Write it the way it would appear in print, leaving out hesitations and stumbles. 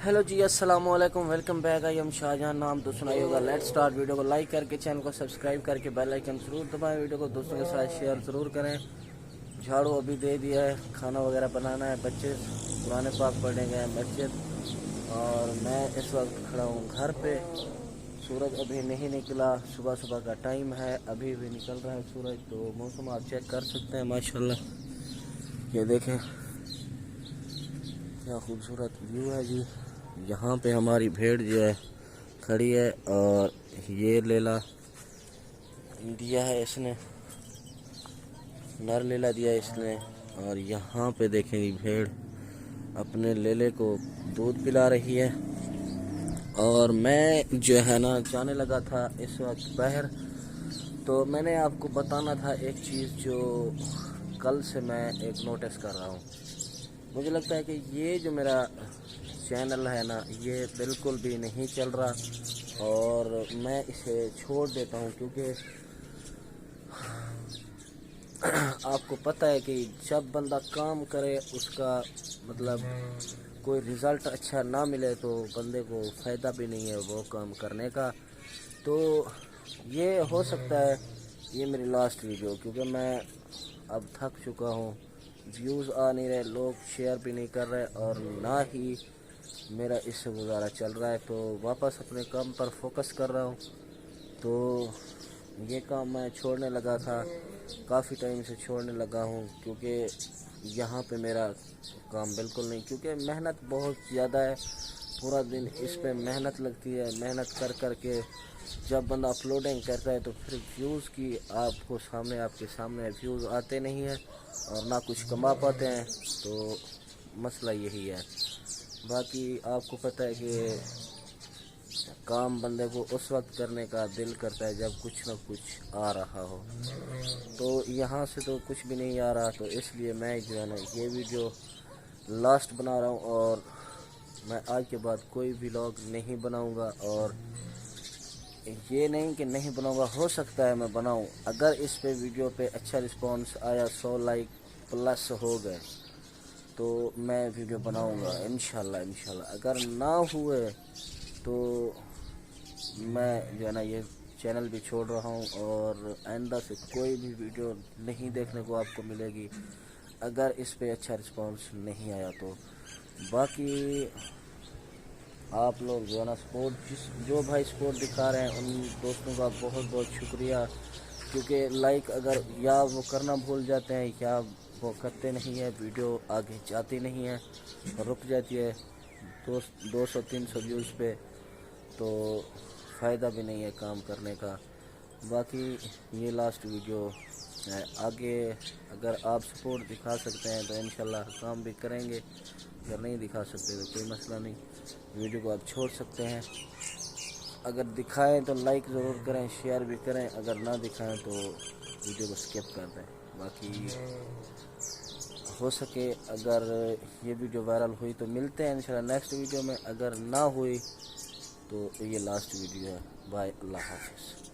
Hello जी, अस्सलाम वालेकुम, welcome back. आई हम शाहजहां, नाम तो सुनाई होगा। Let's start. वीडियो को लाइक करके चैनल को सब्सक्राइब करके बेल आइकन जरूर दबाएं। वीडियो को दोस्तों के साथ शेयर ज़रूर करें। झाड़ू अभी दे दिया है, खाना वगैरह बनाना है, बच्चे कुरान पाक पढ़ने गए हैं मस्जिद, और मैं इस वक्त खड़ा हूँ घर पे। सूरज अभी नहीं निकला, सुबह सुबह का टाइम है, अभी भी निकल रहा है सूरज। तो मौसम आप चेक कर सकते हैं, माशाल्लाह। ये देखें क्या खूबसूरत व्यू है जी। यहाँ पे हमारी भेड़ जो है खड़ी है, और ये लेला दिया है इसने, नर लेला दिया है इसने। और यहाँ पे देखें जी, भेड़ अपने लेले को दूध पिला रही है। और मैं जो है ना जाने लगा था इस वक्त बाहर। तो मैंने आपको बताना था एक चीज़ जो कल से मैं एक नोटिस कर रहा हूँ। मुझे लगता है कि ये जो मेरा चैनल है ना, ये बिल्कुल भी नहीं चल रहा, और मैं इसे छोड़ देता हूँ। क्योंकि आपको पता है कि जब बंदा काम करे, उसका मतलब कोई रिज़ल्ट अच्छा ना मिले तो बंदे को फ़ायदा भी नहीं है वो काम करने का। तो ये हो सकता है ये मेरी लास्ट वीडियो, क्योंकि मैं अब थक चुका हूँ। व्यूज़ आ नहीं रहे, लोग शेयर भी नहीं कर रहे, और ना ही मेरा इससे गुजारा चल रहा है। तो वापस अपने काम पर फोकस कर रहा हूँ। तो ये काम मैं छोड़ने लगा था, काफ़ी टाइम से छोड़ने लगा हूँ, क्योंकि यहाँ पे मेरा काम बिल्कुल नहीं, क्योंकि मेहनत बहुत ज़्यादा है। पूरा दिन इस पे मेहनत लगती है। मेहनत कर कर के जब बंदा अपलोडिंग करता है तो फिर व्यूज़ की आपको सामने आपके सामने व्यूज़ आते नहीं हैं, और ना कुछ कमा पाते हैं। तो मसला यही है। बाकी आपको पता है कि काम बंदे को उस वक्त करने का दिल करता है जब कुछ ना कुछ आ रहा हो। तो यहाँ से तो कुछ भी नहीं आ रहा, तो इसलिए मैं जो है ना ये वीडियो लास्ट बना रहा हूँ। और मैं आज के बाद कोई व्लॉग नहीं बनाऊँगा, और ये नहीं कि नहीं बनाऊँगा, हो सकता है मैं बनाऊँ। अगर इस पे वीडियो पे अच्छा रिस्पांस आया, 100 लाइक प्लस हो गए, तो मैं वीडियो बनाऊँगा इंशाल्लाह। अगर ना हुए तो मैं जो है ना ये चैनल भी छोड़ रहा हूँ, और आइंदा से कोई भी वीडियो नहीं देखने को आपको मिलेगी अगर इस पे अच्छा रिस्पांस नहीं आया तो। बाकी आप लोग जो है ना सपोर्ट जो भाई सपोर्ट दिखा रहे हैं, उन दोस्तों का बहुत बहुत शुक्रिया। क्योंकि लाइक अगर या वो करना भूल जाते हैं, या वो करते नहीं है, वीडियो आगे जाती नहीं है, रुक जाती है 200-300 व्यूज़ पे, तो फ़ायदा भी नहीं है काम करने का। बाकी ये लास्ट वीडियो है। आगे अगर आप सपोर्ट दिखा सकते हैं तो इंशाल्लाह काम भी करेंगे, अगर नहीं दिखा सकते तो कोई मसला नहीं, वीडियो को आप छोड़ सकते हैं। अगर दिखाएं तो लाइक ज़रूर करें, शेयर भी करें। अगर ना दिखाएं तो वीडियो को स्किप कर दें। बाकी हो सके अगर ये वीडियो वायरल हुई तो मिलते हैं इंशाल्लाह नेक्स्ट वीडियो में। अगर ना हुई तो ये लास्ट वीडियो है। बाय, अल्लाह हाफ़िज़।